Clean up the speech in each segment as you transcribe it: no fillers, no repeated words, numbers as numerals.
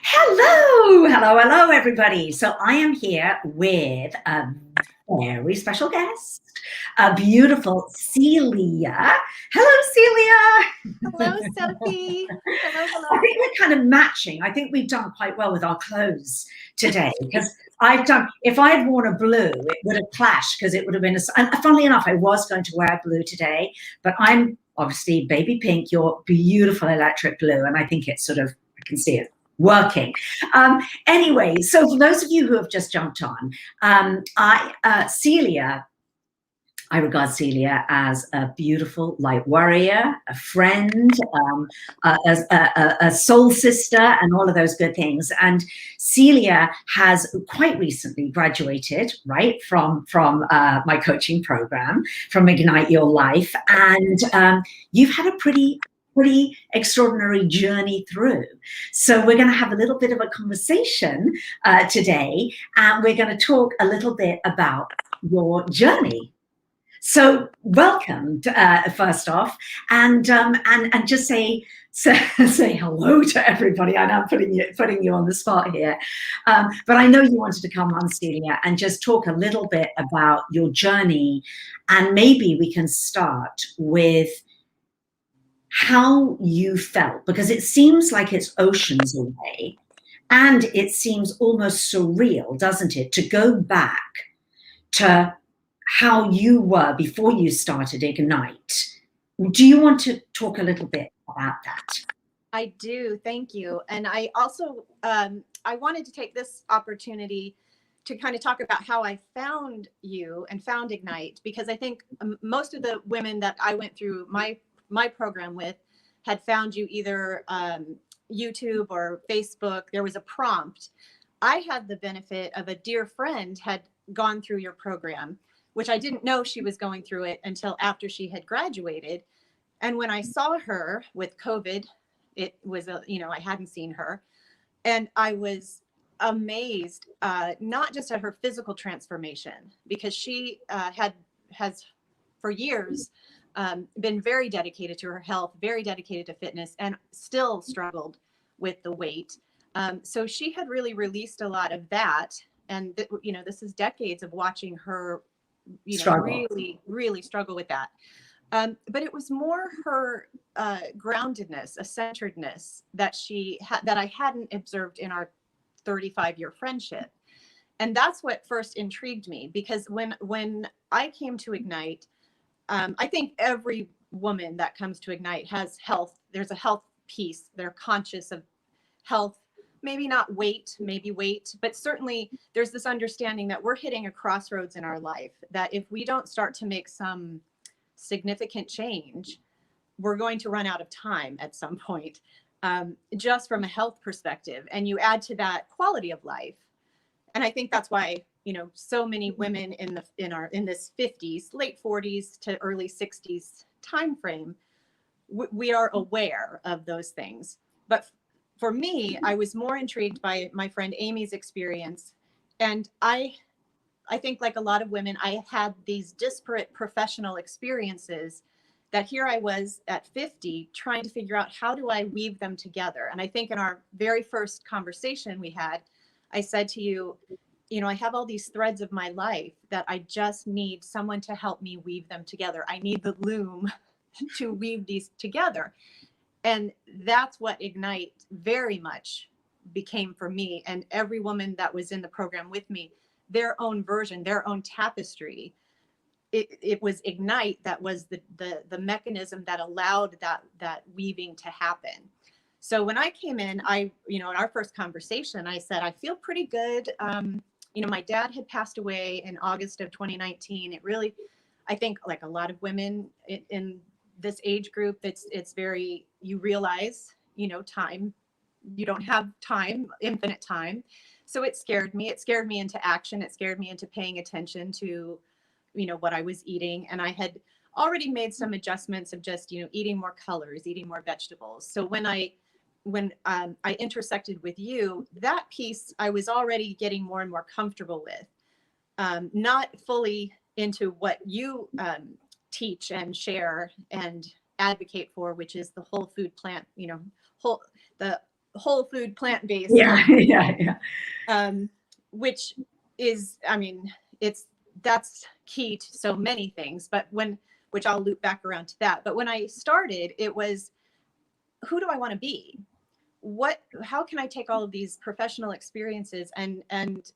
Hello, everybody. So I am here with a very special guest, a beautiful Celia. Hello, Hello, Celia. Sophie. Hello, I hello. think we're kind of matching. I think we've done quite well with our clothes today because I've done, if I had worn a blue, it would have clashed because it would have been, and funnily enough, I was going to wear blue today, but I'm obviously baby pink, your beautiful electric blue, and I think it's sort of, I can see it working. Anyway, so for those of you who have just jumped on, Celia, I regard Celia as a beautiful light warrior, a friend, a soul sister, and all of those good things. And Celia has quite recently graduated, right, from my coaching program, from Ignite Your Life, and you've had a pretty extraordinary journey through. So we're going to have a little bit of a conversation today, and we're going to talk a little bit about your journey. So welcome, first off, and just say hello to everybody. I know I'm putting you on the spot here, but I know you wanted to come on, Celia, and just talk a little bit about your journey, and maybe we can start with how you felt, because it seems like it's oceans away, and it seems almost surreal, doesn't it, to go back to how you were before you started Ignite. Do you want to talk a little bit about that? I do. Thank you. And I also, I wanted to take this opportunity to kind of talk about how I found you and found Ignite, because I think most of the women that I went through my program with had found you either YouTube or Facebook. There was a prompt. I had the benefit of a dear friend had gone through your program, which I didn't know she was going through it until after she had graduated. And when I saw her with COVID, it was I hadn't seen her, and I was amazed, not just at her physical transformation, because she has for years been very dedicated to her health, very dedicated to fitness, and still struggled with the weight. So she had really released a lot of that, and this is decades of watching her Struggle. really struggle with that. But it was more her groundedness, a centeredness that she had that I hadn't observed in our 35-year friendship. And that's what first intrigued me, because when I came to Ignite, I think every woman that comes to Ignite has health. There's a health piece. They're conscious of health, maybe not weight, maybe weight, but certainly there's this understanding that we're hitting a crossroads in our life, that if we don't start to make some significant change, we're going to run out of time at some point, just from a health perspective. And you add to that quality of life. And I think that's why, so many women in this 50s, late 40s to early 60s timeframe, we are aware of those things. But for me, I was more intrigued by my friend Amy's experience. And I think, like a lot of women, I had these disparate professional experiences that here I was at 50 trying to figure out, how do I weave them together? And I think in our very first conversation we had, I said to you, I have all these threads of my life that I just need someone to help me weave them together. I need the loom to weave these together. And that's what Ignite very much became for me, and every woman that was in the program with me, their own version, their own tapestry. It was Ignite that was the mechanism that allowed that weaving to happen. So when I came in, in our first conversation, I said, I feel pretty good. My dad had passed away in August of 2019. It really, I think, like a lot of women in this age group, it's very, you realize, time, you don't have time, infinite time. So it scared me. It scared me into action. It scared me into paying attention to, what I was eating. And I had already made some adjustments of just, eating more colors, eating more vegetables. So when I intersected with you, that piece I was already getting more and more comfortable with, not fully into what you teach and share and advocate for, which is the whole food plant, the whole food, plant-based. Yeah, yeah, yeah. Which is, I mean, that's key to so many things, but which I'll loop back around to that. But when I started, it was, who do I want to be? How can I take all of these professional experiences and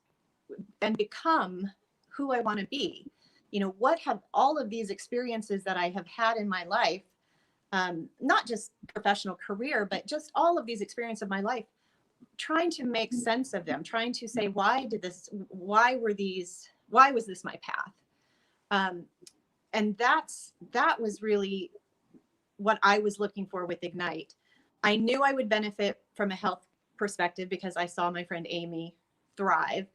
become who I want to be? You know, what have all of these experiences that I have had in my life, not just professional career, but just all of these experiences of my life, trying to make sense of them, trying to say, why was this my path? And that was really what I was looking for with Ignite. I knew I would benefit from a health perspective because I saw my friend Amy thrive.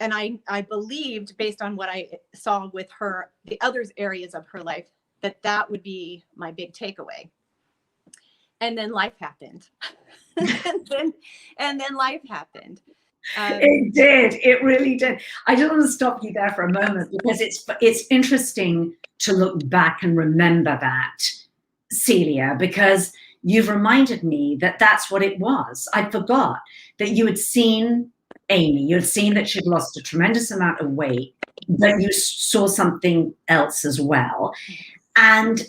And I believed, based on what I saw with her, the other areas of her life, that would be my big takeaway. And then life happened. and then life happened. It did. It really did. I just want to stop you there for a moment, because it's interesting to look back and remember that, Celia, because you've reminded me that that's what it was. I forgot that you had seen Amy. You had seen that she'd lost a tremendous amount of weight, but you saw something else as well. And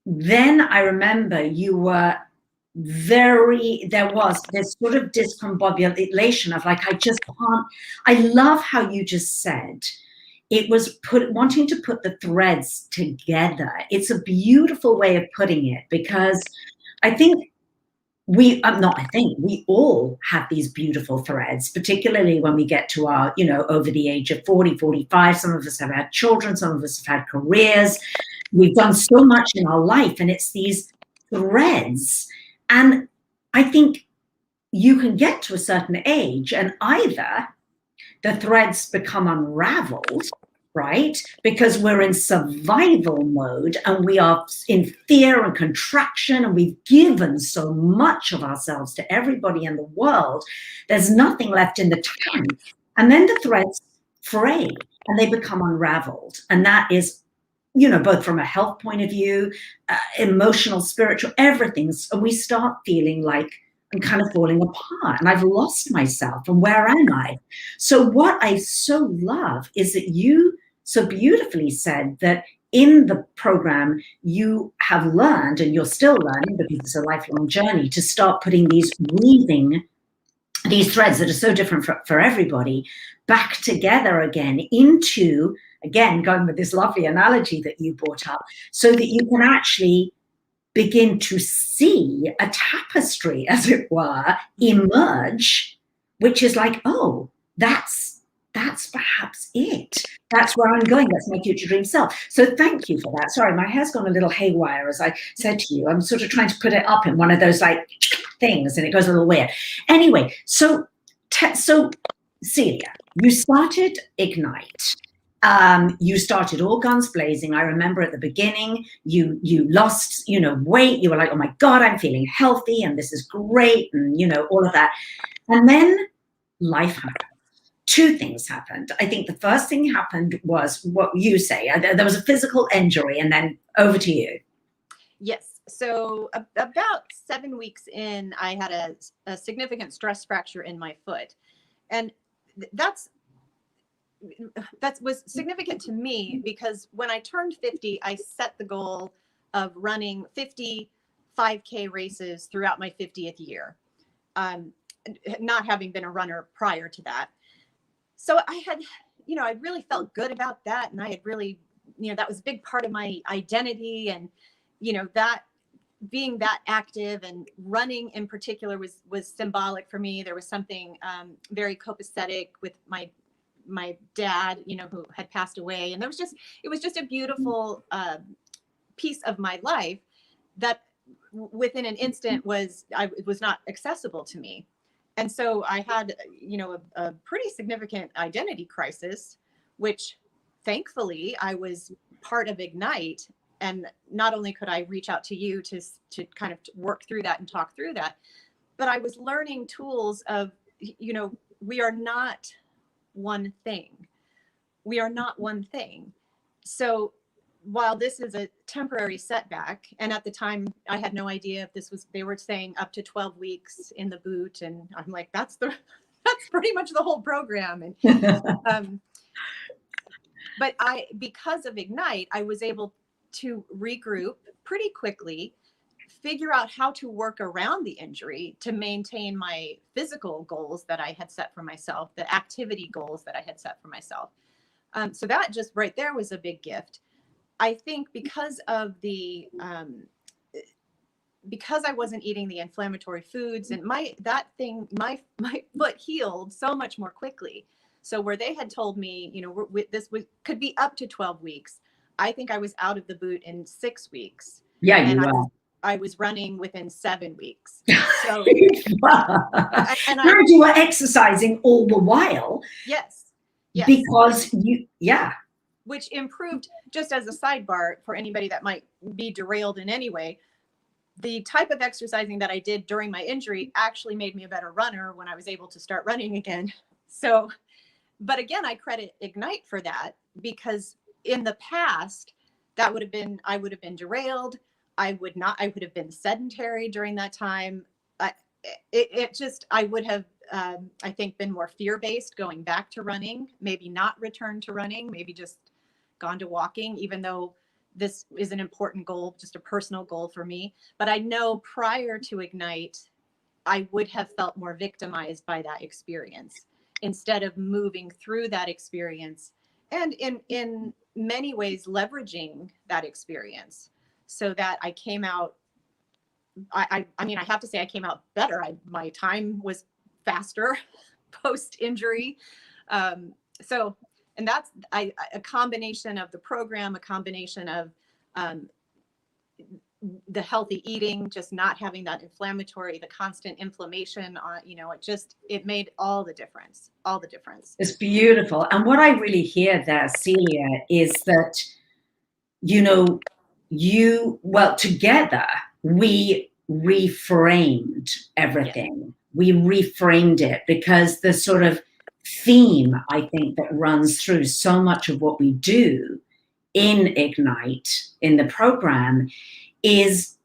then I remember you were there was this sort of discombobulation of like, I just can't. I love how you just said it was wanting to put the threads together. It's a beautiful way of putting it, because I think we all have these beautiful threads, particularly when we get to our, over the age of 40, 45. Some of us have had children, some of us have had careers. We've done so much in our life, and it's these threads. And I think you can get to a certain age and either the threads become unraveled, right? Because we're in survival mode and we are in fear and contraction, and we've given so much of ourselves to everybody in the world. There's nothing left in the tank. And then the threads fray and they become unraveled. And that is, both from a health point of view, emotional, spiritual, everything. So we start feeling like I'm kind of falling apart and I've lost myself, and where am I? So what I so love is that you so beautifully said that in the program you have learned, and you're still learning because it's a lifelong journey, to start putting these threads that are so different for everybody back together again into, again, going with this lovely analogy that you brought up, so that you can actually begin to see a tapestry, as it were, emerge, which is like, oh, that's perhaps it. That's where I'm going. That's my future dream self. So thank you for that. Sorry, my hair's gone a little haywire, as I said to you. I'm sort of trying to put it up in one of those like things, and it goes a little weird. Anyway, so Celia, you started Ignite. You started all guns blazing. I remember at the beginning, you lost, weight. You were like, oh my God, I'm feeling healthy and this is great. And, all of that. And then life happened. Two things happened. I think the first thing happened was what you say. There was a physical injury, and then over to you. Yes. So about 7 weeks in, I had a significant stress fracture in my foot. And that was significant to me because when I turned 50, I set the goal of running 50 5K races throughout my 50th year, not having been a runner prior to that. So I had, I really felt good about that. And I had really, that was a big part of my identity. And, that being that active and running in particular was symbolic for me. There was something very copacetic with my dad, who had passed away. And it was just a beautiful piece of my life that within an instant was not accessible to me. And so I had, a pretty significant identity crisis, which thankfully I was part of Ignite. And not only could I reach out to you to kind of work through that and talk through that, but I was learning tools of, we are not one thing. We are not one thing. So while this is a temporary setback, and at the time I had no idea if this was, they were saying up to 12 weeks in the boot. And I'm like, that's pretty much the whole program. And, but because of Ignite, I was able to regroup pretty quickly, figure out how to work around the injury to maintain my physical goals that I had set for myself, the activity goals that I had set for myself. So that just right there was a big gift. I think because of because I wasn't eating the inflammatory foods, and my foot healed so much more quickly. So where they had told me, could be up to 12 weeks. I think I was out of the boot in 6 weeks. Yeah, you were. I was running within 7 weeks. So, and you were exercising all the while. Yes. Because which improved, just as a sidebar for anybody that might be derailed in any way, the type of exercising that I did during my injury actually made me a better runner when I was able to start running again. So, but again, I credit Ignite for that, because in the past, I would have been derailed. I would have been sedentary during that time. I would have, I think, been more fear-based going back to running, maybe not return to running, maybe just gone to walking, even though this is an important goal, just a personal goal for me. But I know prior to Ignite, I would have felt more victimized by that experience instead of moving through that experience, and in many ways leveraging that experience, so that I came out, I mean, I have to say I came out better. My time was faster post-injury. And that's a combination of the program, a combination of the healthy eating, just not having that inflammatory, the constant inflammation, it made all the difference, It's beautiful. And what I really hear there, Celia, is that, together we reframed everything. Yes. We reframed it, because the sort of theme, I think, that runs through so much of what we do in Ignite, in the program, is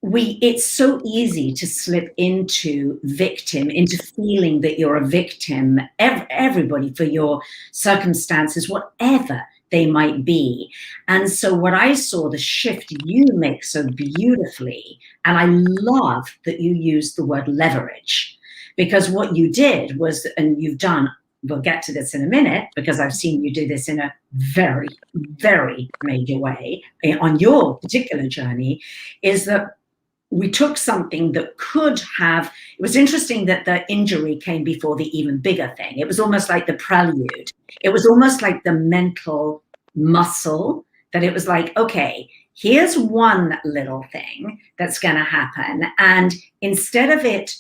it's so easy to slip into feeling that you're a victim, everybody, for your circumstances, whatever they might be. And so what I saw, the shift you make so beautifully, and I love that you used the word leverage, because what you did was, and you've done, we'll get to this in a minute, because I've seen you do this in a very, very major way on your particular journey, is that we took something that could have, it was interesting that the injury came before the even bigger thing. It was almost like the prelude. It was almost like the mental muscle, that it was like, okay, here's one little thing that's going to happen. And instead of it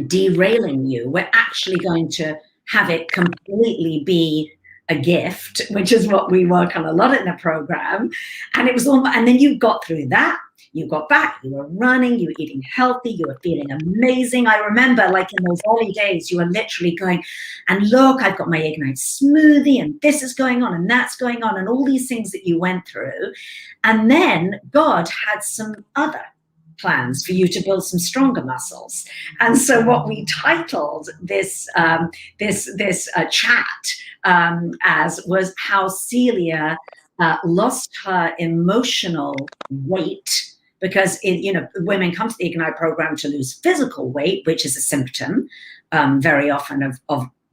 derailing you, we're actually going to have it completely be a gift, which is what we work on a lot in the program. And it was almost, and then you got through that. You got back, you were running, you were eating healthy, you were feeling amazing. I remember, like, in those early days, you were literally going, and look, I've got my Ignite smoothie, and this is going on, and that's going on, and all these things that you went through. And then God had some other plans for you to build some stronger muscles. And so what we titled this chat as was how Celia lost her emotional weight, because women come to the Ignite program to lose physical weight, which is a symptom very often of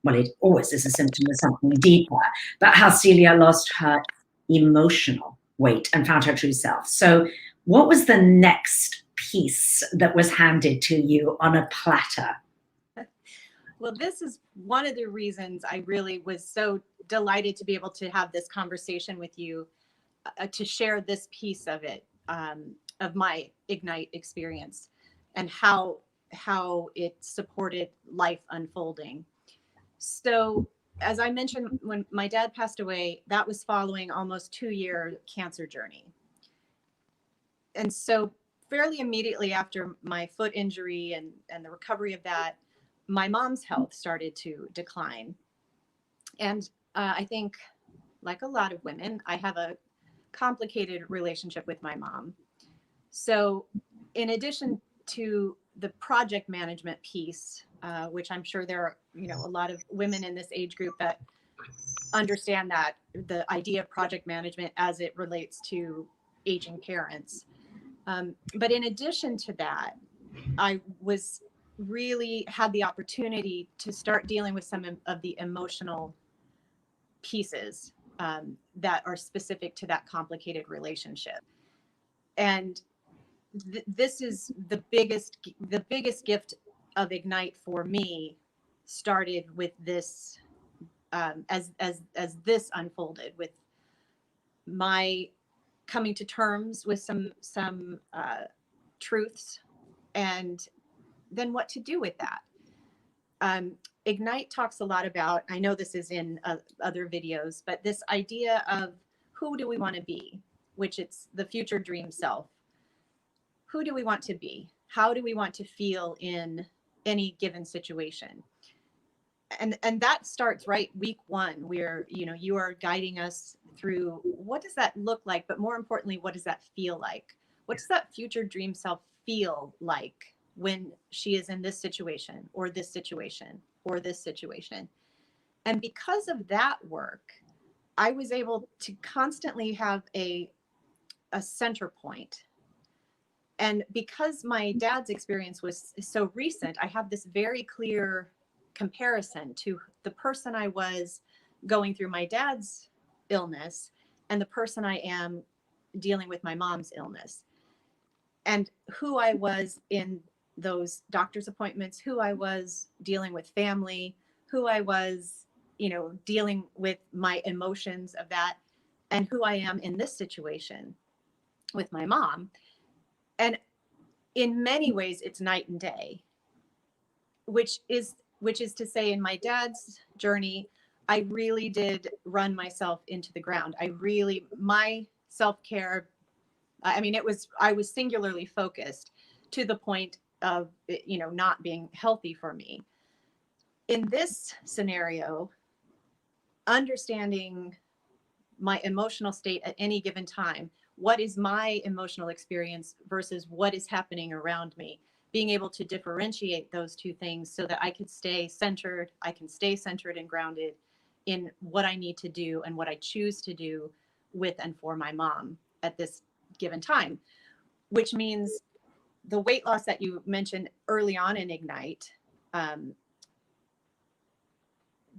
well, it always is a symptom of something deeper, but how Celia lost her emotional weight and found her true self. So what was the next piece that was handed to you on a platter? Well, this is one of the reasons I really was so delighted to be able to have this conversation with you, to share this piece of it, of my Ignite experience, and how it supported life unfolding. So, as I mentioned, when my dad passed away, that was following almost 2-year cancer journey. And so fairly immediately after my foot injury and the recovery of that, my mom's health started to decline. And I think like a lot of women, I have a complicated relationship with my mom. So, in addition to the project management piece, which I'm sure there are, a lot of women in this age group that understand that the idea of project management as it relates to aging parents. But in addition to that, I was really had the opportunity to start dealing with some of the emotional pieces that are specific to that complicated relationship. And this is the biggest gift of Ignite for me started with this as this unfolded, with my coming to terms with some truths, and then what to do with that. Ignite talks a lot about, I know this is in other videos, but this idea of who do we want to be, which it's the future dream self. Who do we want to be? How do we want to feel in any given situation? And that starts right week one, where you are guiding us through what does that look like, but more importantly, what does that feel like? What does that future dream self feel like when she is in this situation or this situation or this situation? And because of that work, I was able to constantly have a center point. And because my dad's experience was so recent, I have this very clear comparison to the person I was going through my dad's illness and the person I am dealing with my mom's illness, and who I was in those doctor's appointments, who I was dealing with family, who I was, dealing with my emotions of that, and who I am in this situation with my mom. And in many ways, it's night and day, which is to say, in my dad's journey, I really did run myself into the ground. My self-care, I was singularly focused to the point of, not being healthy for me. In this scenario, understanding my emotional state at any given time, what is my emotional experience versus what is happening around me, being able to differentiate those two things so that I can stay centered and grounded in what I need to do and what I choose to do with and for my mom at this given time, which means the weight loss that you mentioned early on in Ignite,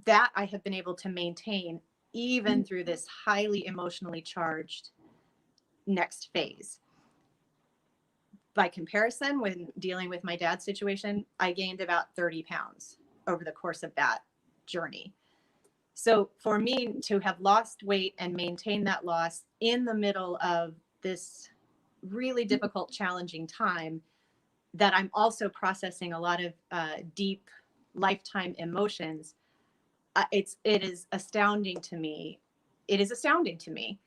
that I have been able to maintain even through this highly emotionally charged next phase. By comparison, when dealing with my dad's situation, I gained about 30 pounds over the course of that journey. So for me to have lost weight and maintain that loss in the middle of this really difficult, challenging time, that I'm also processing a lot of deep lifetime emotions, it is astounding to me. It is astounding to me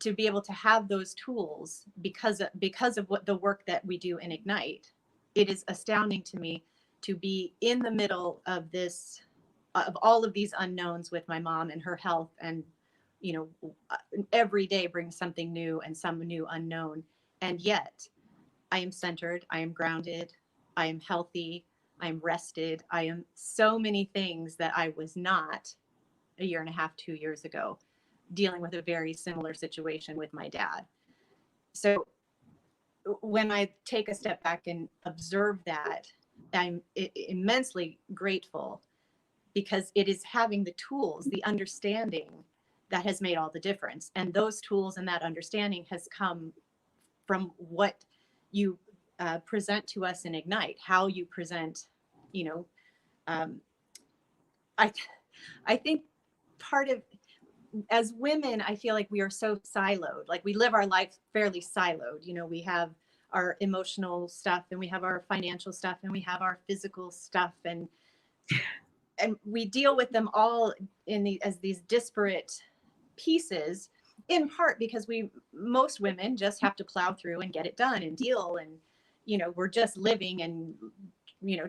to be able to have those tools because of what the work that we do in Ignite. It is astounding to me to be in the middle of this, of all of these unknowns with my mom and her health, and every day brings something new and some new unknown, and yet I am centered, I am grounded, I am healthy, I am rested, I am so many things that I was not a year and a half, 2 years ago, dealing with a very similar situation with my dad. So when I take a step back and observe that, I'm immensely grateful, because it is having the tools, the understanding, that has made all the difference. And those tools and that understanding has come from what you present to us in Ignite, how you present, I think part of, as women, I feel like we are so siloed. Like, we live our life fairly siloed. We have our emotional stuff, and we have our financial stuff, and we have our physical stuff, and we deal with them all as these disparate pieces, in part because most women just have to plow through and get it done and deal, and we're just living and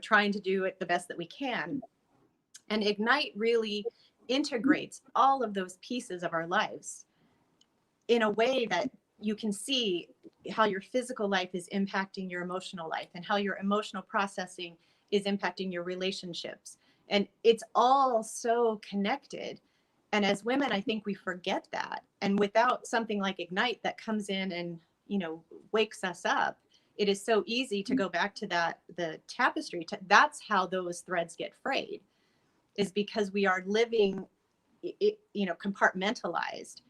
trying to do it the best that we can. And Ignite really integrates all of those pieces of our lives in a way that you can see how your physical life is impacting your emotional life, and how your emotional processing is impacting your relationships. And it's all so connected. And as women, I think we forget that. And without something like Ignite that comes in and, you know, wakes us up, it is so easy to go back to that, the tapestry. That's how those threads get frayed, is because we are living, you know, compartmentalized.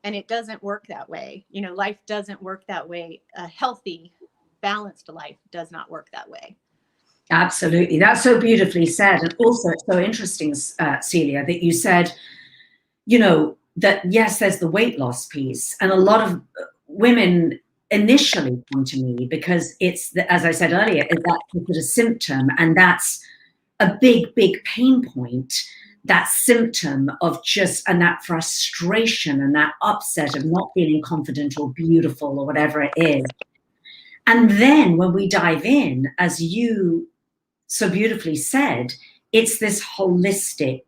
And it doesn't work that way. You know, life doesn't work that way. A healthy, balanced life does not work that way. Absolutely. That's so beautifully said. And also, it's so interesting, Celia, that you said, you know, that yes, there's the weight loss piece. And a lot of women initially come to me because it's, as I said earlier, that's a symptom. And that's a big, big pain point. That symptom of just, and that frustration and that upset of not feeling confident or beautiful or whatever it is. And then when we dive in, as you so beautifully said, it's this holistic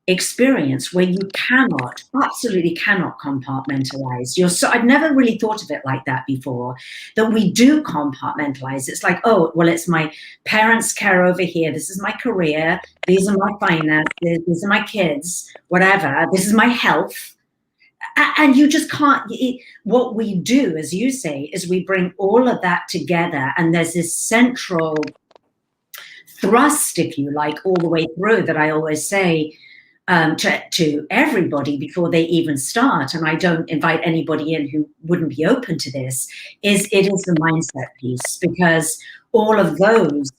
experience where you cannot, absolutely cannot compartmentalize. I've never really thought of it like that before, that we do compartmentalize. It's like, oh, well, it's my parents' care over here. This is my career. These are my finances. These are my kids, whatever. This is my health. And you just can't, what we do, as you say, is we bring all of that together, and there's this central thrust, if you like, all the way through that I always say to everybody before they even start, and I don't invite anybody in who wouldn't be open to this, it is the mindset piece. Because all of those,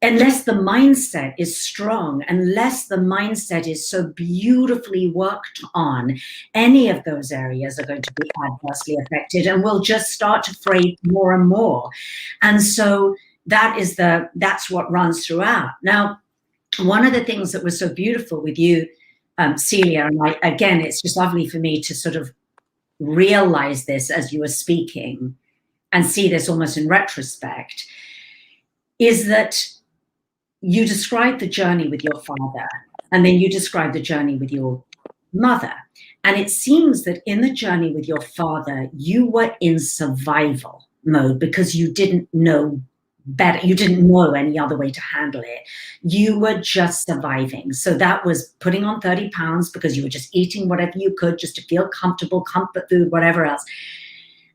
unless the mindset is strong, unless the mindset is so beautifully worked on, any of those areas are going to be adversely affected and will just start to fray more and more. And so that's what runs throughout. Now, one of the things that was so beautiful with you, Celia, and again, it's just lovely for me to sort of realize this as you were speaking and see this almost in retrospect, is that you described the journey with your father, and then you described the journey with your mother. And it seems that in the journey with your father, you were in survival mode because you didn't know better. You didn't know any other way to handle it. You were just surviving. So that was putting on 30 pounds because you were just eating whatever you could just to feel comfortable, comfort food, whatever else.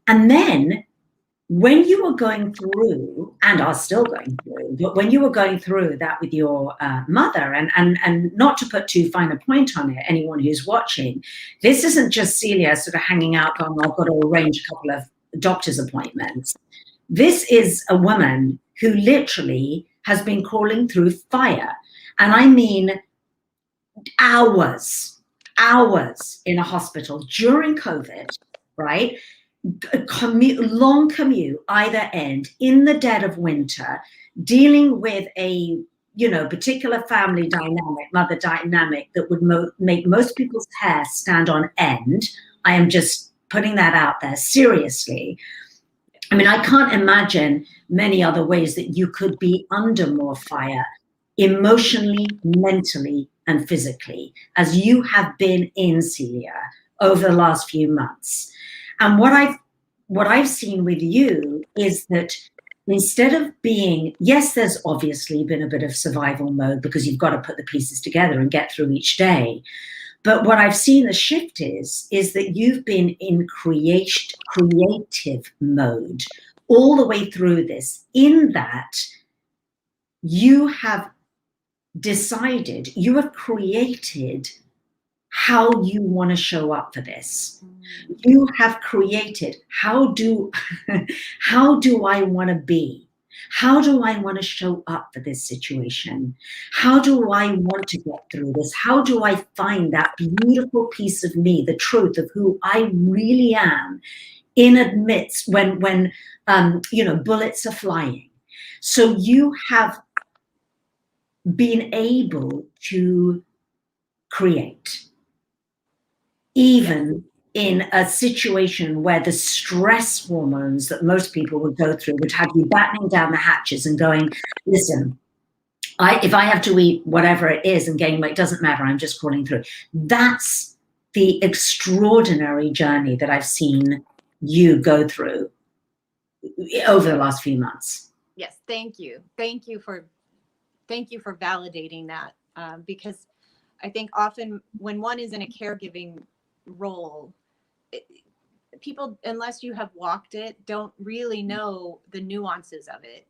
And then when you were going through, and are still going through, but when you were going through that with your mother, and not to put too fine a point on it, anyone who's watching, this isn't just Celia sort of hanging out going, I've got to arrange a couple of doctor's appointments. This is a woman who literally has been crawling through fire. And I mean hours in a hospital during COVID, right? Long commute either end, in the dead of winter, dealing with a particular family dynamic, mother dynamic that would make most people's hair stand on end. I am just putting that out there seriously. I mean, I can't imagine many other ways that you could be under more fire emotionally, mentally, and physically, as you have been in, Celia, over the last few months. And what I've seen with you is that instead of being, yes, there's obviously been a bit of survival mode because you've got to put the pieces together and get through each day. But what I've seen the shift is that you've been in creative mode all the way through this, in that you have decided, you have created how you want to show up for this. You have created, how do I want to be? How do I want to show up for this situation? How do I want to get through this? How do I find that beautiful piece of me, the truth of who I really am, in amidst when bullets are flying? So you have been able to create, even in a situation where the stress hormones that most people would go through would have you battening down the hatches and going, listen, if I have to eat whatever it is and gain weight, doesn't matter. I'm just crawling through. That's the extraordinary journey that I've seen you go through over the last few months. Yes, thank you. Thank you for validating that, because I think often when one is in a caregiving role, people, unless you have walked it, don't really know the nuances of it,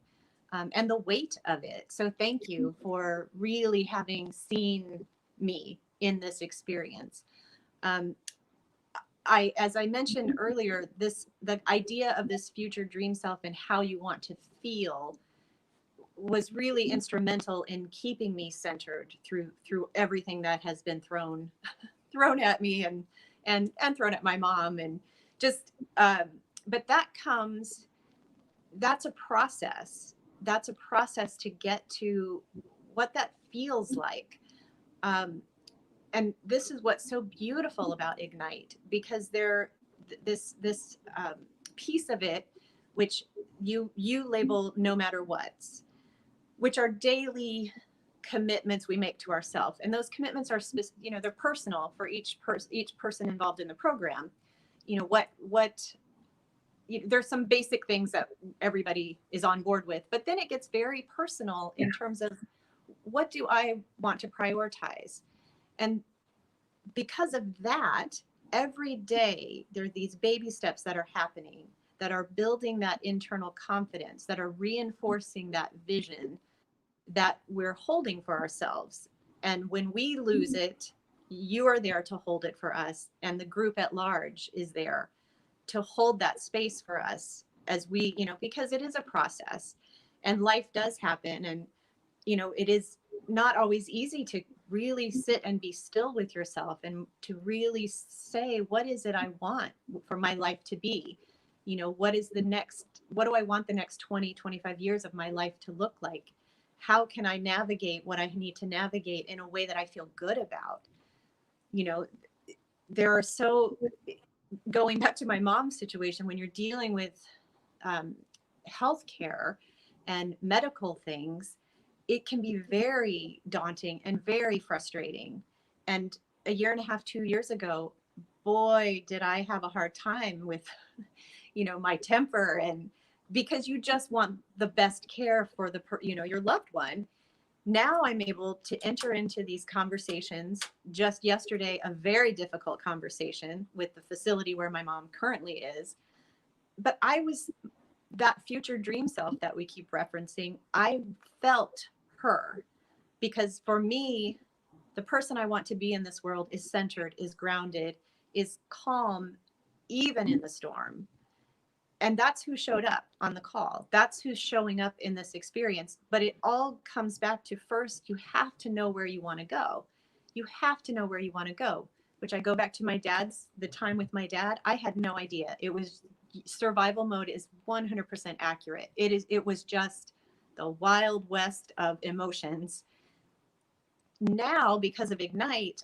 and the weight of it. So thank you for really having seen me in this experience. As I mentioned earlier, the idea of this future dream self and how you want to feel was really instrumental in keeping me centered through everything that has been thrown at me and thrown at my mom, and just but that's a process. That's a process to get to what that feels like. And this is what's so beautiful about Ignite, because this piece of it, which you label no matter what, which are daily commitments we make to ourselves, and those commitments are they're personal for each person involved in the program. There's some basic things that everybody is on board with, but then it gets very personal in terms of what do I want to prioritize. And because of that, every day there are these baby steps that are happening, that are building that internal confidence, that are reinforcing that vision that we're holding for ourselves. And when we lose it, you are there to hold it for us, and the group at large is there to hold that space for us as we, because it is a process and life does happen. And, it is not always easy to really sit and be still with yourself and to really say, what is it I want for my life to be? What do I want the next 20, 25 years of my life to look like? How can I navigate what I need to navigate in a way that I feel good about? Going back to my mom's situation, when you're dealing with healthcare and medical things, it can be very daunting and very frustrating. And a year and a half, 2 years ago, boy, did I have a hard time with, my temper, and because you just want the best care for your loved one. Now I'm able to enter into these conversations. Just yesterday, a very difficult conversation with the facility where my mom currently is. But I was that future dream self that we keep referencing. I felt her, because for me, the person I want to be in this world is centered, is grounded, is calm, even in the storm. And that's who showed up on the call. That's who's showing up in this experience. But it all comes back to, first, you have to know where you want to go. You have to know where you want to go, which I go back to the time with my dad. I had no idea. It was survival mode is 100% accurate. It was just the wild west of emotions. Now, because of Ignite,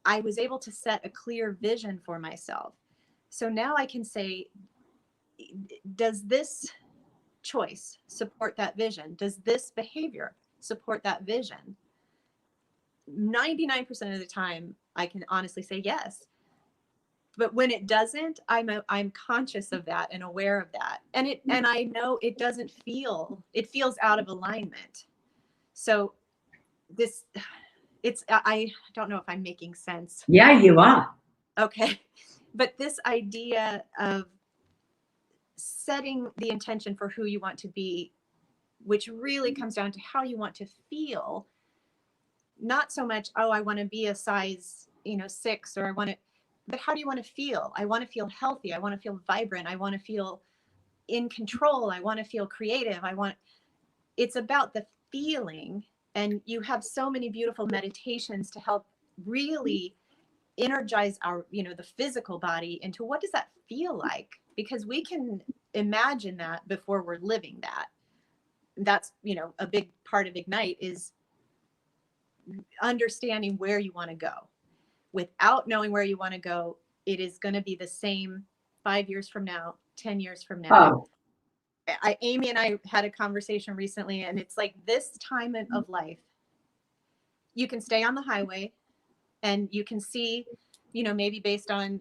I was able to set a clear vision for myself. So now I can say, does this choice support that vision? Does this behavior support that vision? 99% of the time, I can honestly say yes. But when it doesn't, I'm conscious of that and aware of that. And I know it feels out of alignment. So I don't know if I'm making sense. Yeah, you are. Okay. But this idea of setting the intention for who you want to be, which really comes down to how you want to feel, not so much, I want to be a size, 6, or but how do you want to feel? I want to feel healthy. I want to feel vibrant. I want to feel in control. I want to feel creative. It's about the feeling. And you have so many beautiful meditations to help really energize our, the physical body into what does that feel like? Because we can imagine that before we're living that. That's, a big part of Ignite is understanding where you want to go. Without knowing where you want to go, it is going to be the same 5 years from now, 10 years from now. Oh, Amy and I had a conversation recently, and it's like this time of life, you can stay on the highway and you can see, maybe based on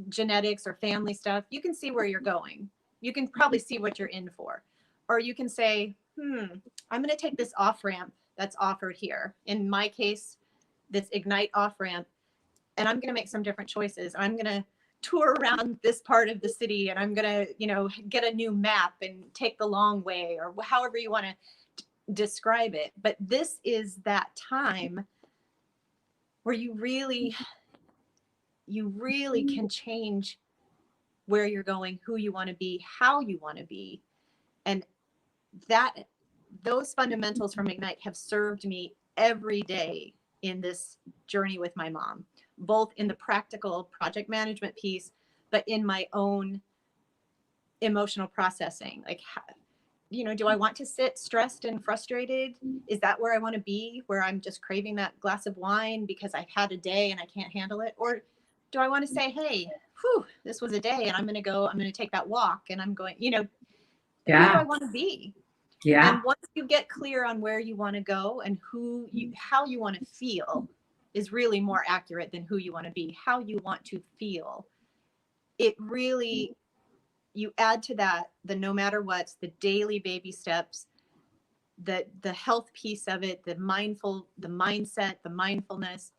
genetics or family stuff, you can see where you're going. You can probably see what you're in for. Or you can say, I'm going to take this off ramp that's offered here. In my case, this Ignite off ramp, and I'm going to make some different choices. I'm going to tour around this part of the city, and I'm going to, get a new map and take the long way, or however you want to describe it. But this is that time where you really can change where you're going, who you want to be, how you want to be. And those fundamentals from Ignite have served me every day in this journey with my mom, both in the practical project management piece, but in my own emotional processing. Like, do I want to sit stressed and frustrated? Is that where I want to be, where I'm just craving that glass of wine because I've had a day and I can't handle it? Or do I want to say, hey, this was a day, and I'm going to take that walk, and I'm going, who do I want to be? Yeah. And once you get clear on where you want to go and how you want to feel is really more accurate than who you want to be. How you want to feel, it really, you add to that the no matter what's, the daily baby steps, the health piece of it, the mindset, the mindfulness,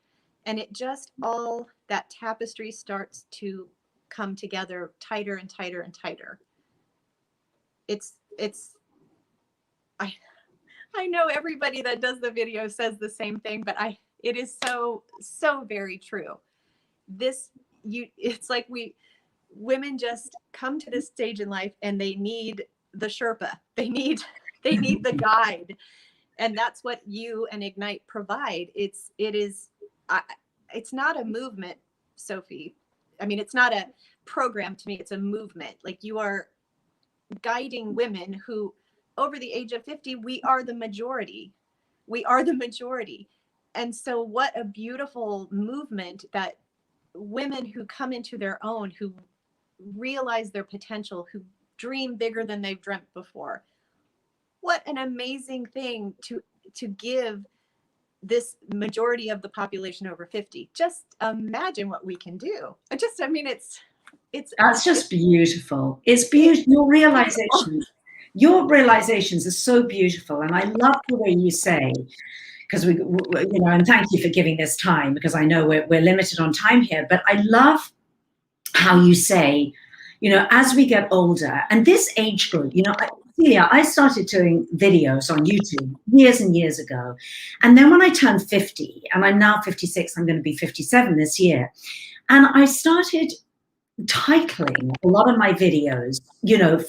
and it just all that tapestry starts to come together tighter and tighter and tighter. I know everybody that does the video says the same thing, but it is so very true. It's like women just come to this stage in life and they need the Sherpa. They need the guide. And that's what you and Ignite provide. It's not a movement, Sophie. I mean, it's not a program to me. It's a movement. Like, you are guiding women who, over the age of 50, we are the majority. And so what a beautiful movement that women who come into their own, who realize their potential, who dream bigger than they've dreamt before. What an amazing thing to give this majority of the population over 50. Just imagine what we can do. That's just beautiful. It's beautiful. Your realizations are so beautiful. And I love the way you say, because and thank you for giving this time, because I know we're limited on time here, but I love how you say, as we get older, and this age group, Celia, I started doing videos on YouTube years and years ago. And then when I turned 50, and I'm now 56, I'm going to be 57 this year. And I started titling a lot of my videos,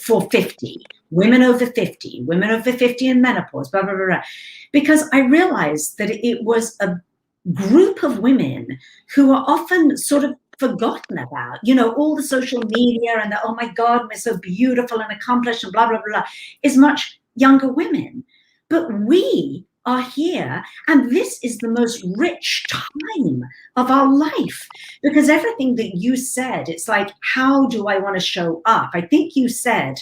for 50, women over 50, women over 50 in menopause, blah, blah, blah, blah. Because I realized that it was a group of women who are often sort of forgotten about, all the social media and the, oh my God, we're so beautiful and accomplished and blah, blah, blah, is much younger women. But we are here, and this is the most rich time of our life, because everything that you said, it's like, how do I want to show up? I think you said,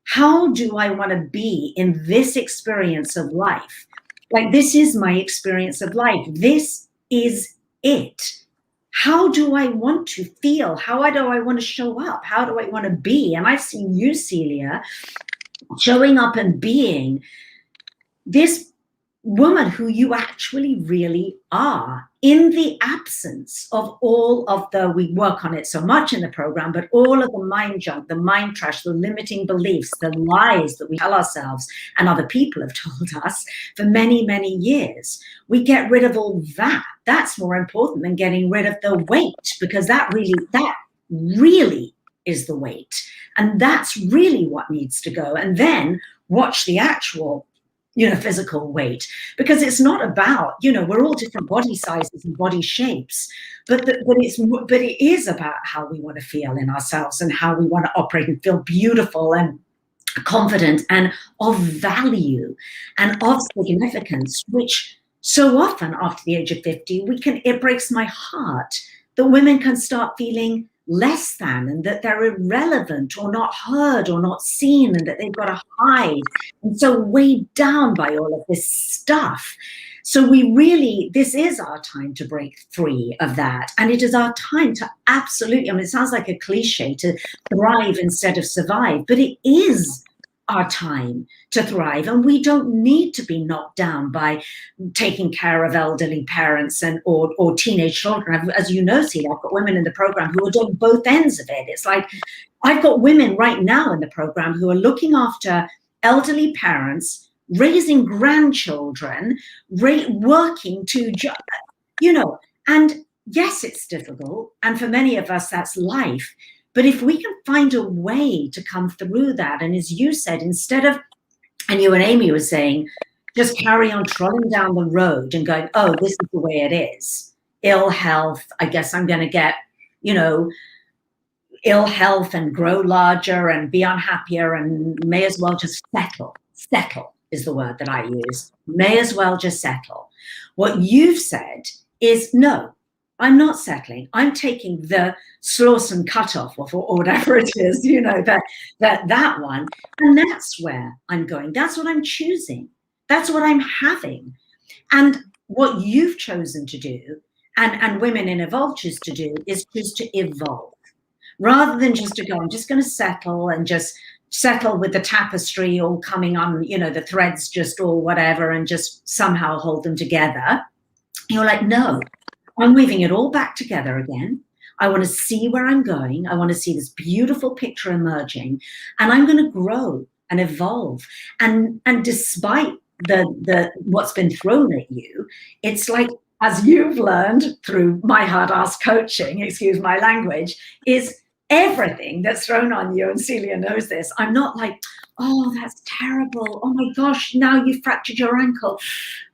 how do I want to be in this experience of life? Like, this is my experience of life. This is it. How do I want to feel? How do I want to show up? How do I want to be? And I've seen you, Celia, showing up and being this woman who you actually really are, in the absence of all of we work on it so much in the program, but all of the mind junk, the mind trash, the limiting beliefs, the lies that we tell ourselves and other people have told us for many, many years. We get rid of all that. That's more important than getting rid of the weight, because that really is the weight. And that's really what needs to go. And then watch the actual physical weight, because it's not about, we're all different body sizes and body shapes, but it is about how we want to feel in ourselves and how we want to operate and feel beautiful and confident and of value and of significance, which so often after the age of 50, it breaks my heart that women can start feeling less than, and that they're irrelevant or not heard or not seen, and that they've got to hide, and so weighed down by all of this stuff. So this is our time to break free of that. And it is our time to absolutely, I mean, it sounds like a cliche, to thrive instead of survive, but it is our time to thrive. And we don't need to be knocked down by taking care of elderly parents or teenage children. As you know, Celia, I've got women in the program who are doing both ends of it. It's like, I've got women right now in the program who are looking after elderly parents, raising grandchildren, working to, and yes, it's difficult. And for many of us, that's life. But if we can find a way to come through that, and as you said, instead of, and you and Amy were saying, just carry on trolling down the road and going, oh, this is the way it is. Ill health, I guess I'm going to get, ill health and grow larger and be unhappier and may as well just settle. Settle is the word that I use. May as well just settle. What you've said is, no, I'm not settling. I'm taking the Slawson cutoff or whatever it is, that one. And that's where I'm going. That's what I'm choosing. That's what I'm having. And what you've chosen to do, and women in Evolve choose to do, is choose to evolve. Rather than just to go, I'm just going to settle and just settle with the tapestry all coming on, the threads just all whatever, and just somehow hold them together. You're like, no, I'm weaving it all back together again. I want to see where I'm going. I want to see this beautiful picture emerging, and I'm going to grow and evolve. And despite the what's been thrown at you, it's like, as you've learned through my hard-ass coaching, excuse my language, is everything that's thrown on you, and Celia knows this, I'm not like, oh, that's terrible. Oh my gosh, now you fractured your ankle.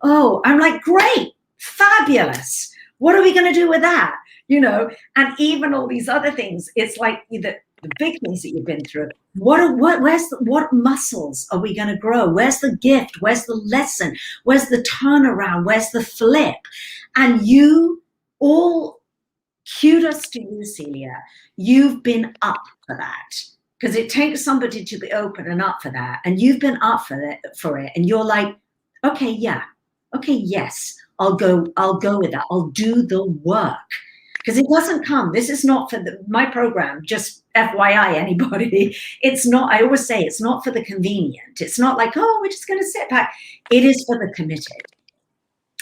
Oh, I'm like, great, fabulous. What are we going to do with that? And even all these other things, it's like the big things that you've been through. What muscles are we going to grow? Where's the gift? Where's the lesson? Where's the turnaround? Where's the flip? And kudos to you, Celia. You've been up for that, because it takes somebody to be open and up for that. And you've been up for it. And you're like, okay, yeah. Okay, yes, I'll go with that. I'll do the work. Because it doesn't come. This is not for my program, just FYI, anybody. It's not, I always say, it's not for the convenient. It's not like, oh, we're just going to sit back. It is for the committed.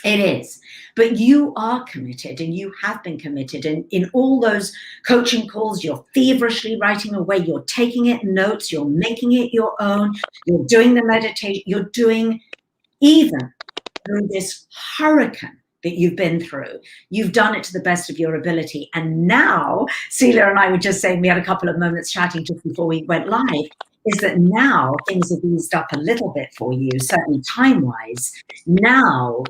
It is. But you are committed, and you have been committed. And in all those coaching calls, you're feverishly writing away. You're taking it in notes. You're making it your own. You're doing the meditation. You're doing, even through this hurricane that you've been through, you've done it to the best of your ability. And now, Celia and I were just saying, we had a couple of moments chatting just before we went live, is that now things have eased up a little bit for you, certainly time-wise. Now,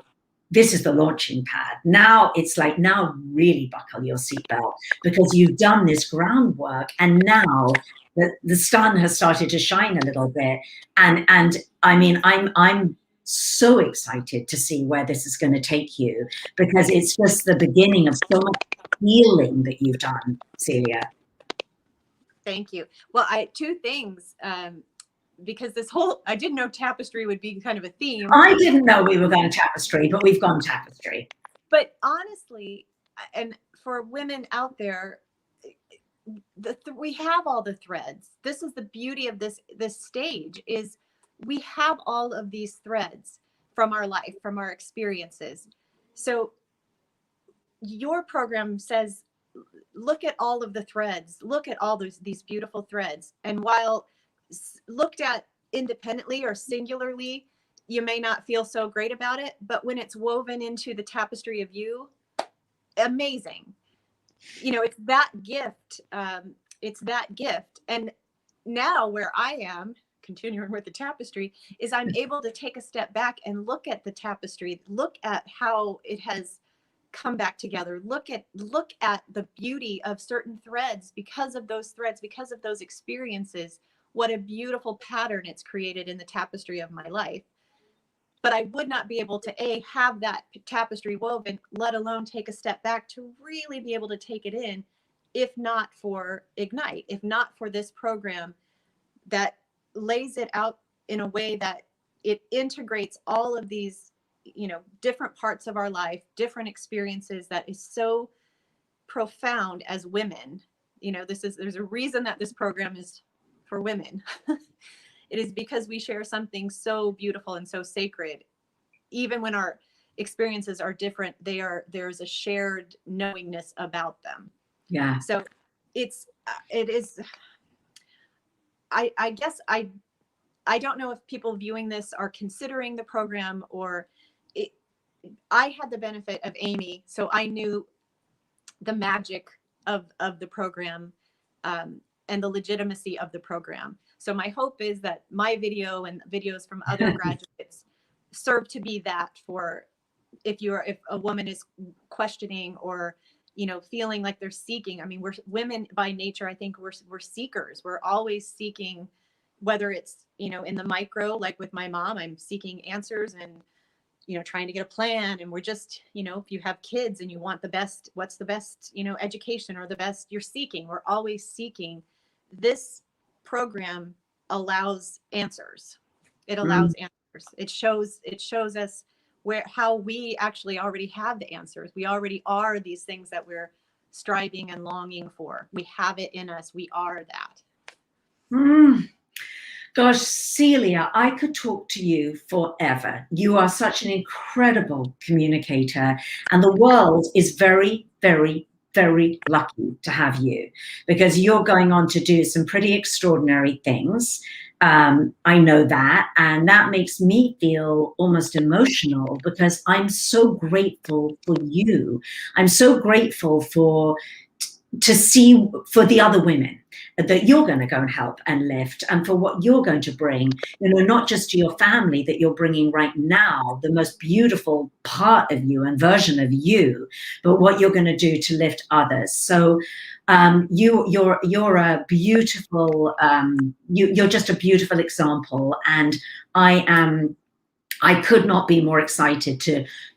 this is the launching pad. Now it's like, now really buckle your seatbelt, because you've done this groundwork, and now the sun has started to shine a little bit. And I mean, I'm so excited to see where this is going to take you, because it's just the beginning of so much healing that you've done, Celia. Thank you. Well, two things, because I didn't know tapestry would be kind of a theme. I didn't know we were going tapestry, but we've gone tapestry. But honestly, and for women out there, we have all the threads. This is the beauty of this stage, is we have all of these threads from our life, from our experiences. So your program says, look at all of the threads, look at all these beautiful threads. And while looked at independently or singularly, you may not feel so great about it, but when it's woven into the tapestry of you, amazing. It's that gift. It's that gift. And now where I am, continuing with the tapestry, is I'm able to take a step back and look at the tapestry, look at how it has come back together, look at the beauty of certain threads, because of those threads, because of those experiences. What a beautiful pattern it's created in the tapestry of my life. But I would not be able to have that tapestry woven, let alone take a step back to really be able to take it in if not for Ignite, if not for this program that lays it out in a way that it integrates all of these, different parts of our life, different experiences, that is so profound as women. There's a reason that this program is for women. It is because we share something so beautiful and so sacred. Even when our experiences are different, there's a shared knowingness about them. Yeah. So it is, I guess I don't know if people viewing this are considering the program, or I had the benefit of Amy, so I knew the magic of the program, and the legitimacy of the program. So my hope is that my video and videos from other graduates serve to be that for if a woman is questioning, or feeling like they're seeking. I mean, we're women by nature. I think we're seekers. We're always seeking, whether it's in the micro, like with my mom, I'm seeking answers and trying to get a plan. And we're just, if you have kids and you want the best, what's the best, education, or the best, you're seeking. We're always seeking. This program allows answers. It allows answers. It shows us how we actually already have the answers. We already are these things that we're striving and longing for. We have it in us. We are that. Gosh, Celia, I could talk to you forever. You are such an incredible communicator, and the world is very, very, very lucky to have you, because you're going on to do some pretty extraordinary things. I know that, and that makes me feel almost emotional, because I'm so grateful for you. I'm so grateful to see for the other women that you're going to go and help and lift, and for what you're going to bring, not just to your family that you're bringing right now, the most beautiful part of you and version of you, but what you're going to do to lift others. So you're a beautiful, you're just a beautiful example. And I could not be more excited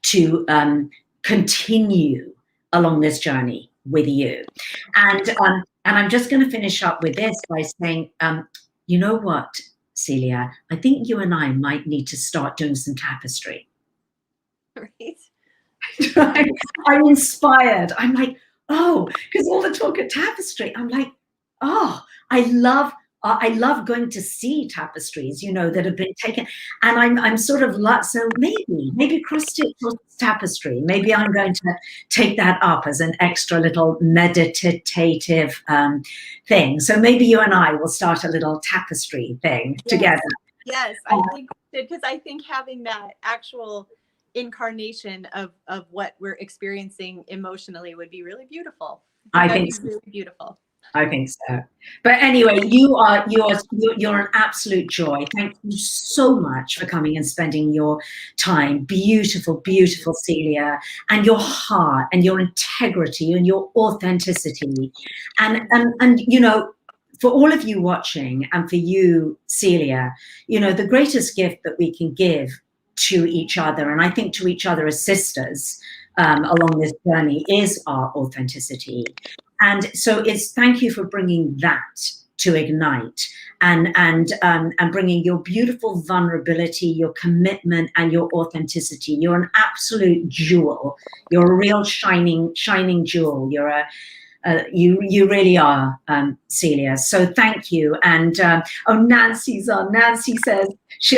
to continue along this journey with you. And I'm just going to finish up with this by saying, you know what, Celia, I think you and I might need to start doing some tapestry. Right. I'm inspired. I'm like, oh, because all the talk of tapestry, I'm like, oh, I love going to see tapestries, that have been taken, and I'm sort of like, so maybe cross-stitch or tapestry. Maybe I'm going to take that up as an extra little meditative thing. So maybe you and I will start a little tapestry thing together. Yes, I think, because I think having that actual incarnation of what we're experiencing emotionally would be really beautiful. I think so. Really beautiful. I think so. But anyway, you're an absolute joy. Thank you so much for coming and spending your time. Beautiful, beautiful Celia, and your heart and your integrity and your authenticity. And for all of you watching, and for you, Celia, the greatest gift that we can give to each other, and I think to each other as sisters along this journey, is our authenticity. And so thank you for bringing that to Ignite, and bringing your beautiful vulnerability, your commitment, and your authenticity. You're an absolute jewel. You're a real shining jewel. You're you really are, Celia. So thank you. And Nancy's on. Nancy says,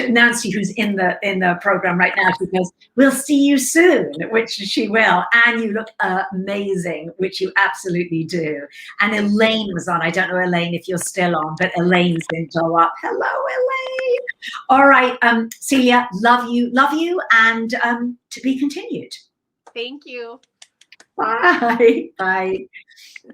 Nancy, who's in the program right now, she goes, "We'll see you soon," which she will. And you look amazing, which you absolutely do. And Elaine was on. I don't know, Elaine, if you're still on, but Elaine's been go up. Hello, Elaine. All right, Celia, love you, and to be continued. Thank you. Bye. Bye.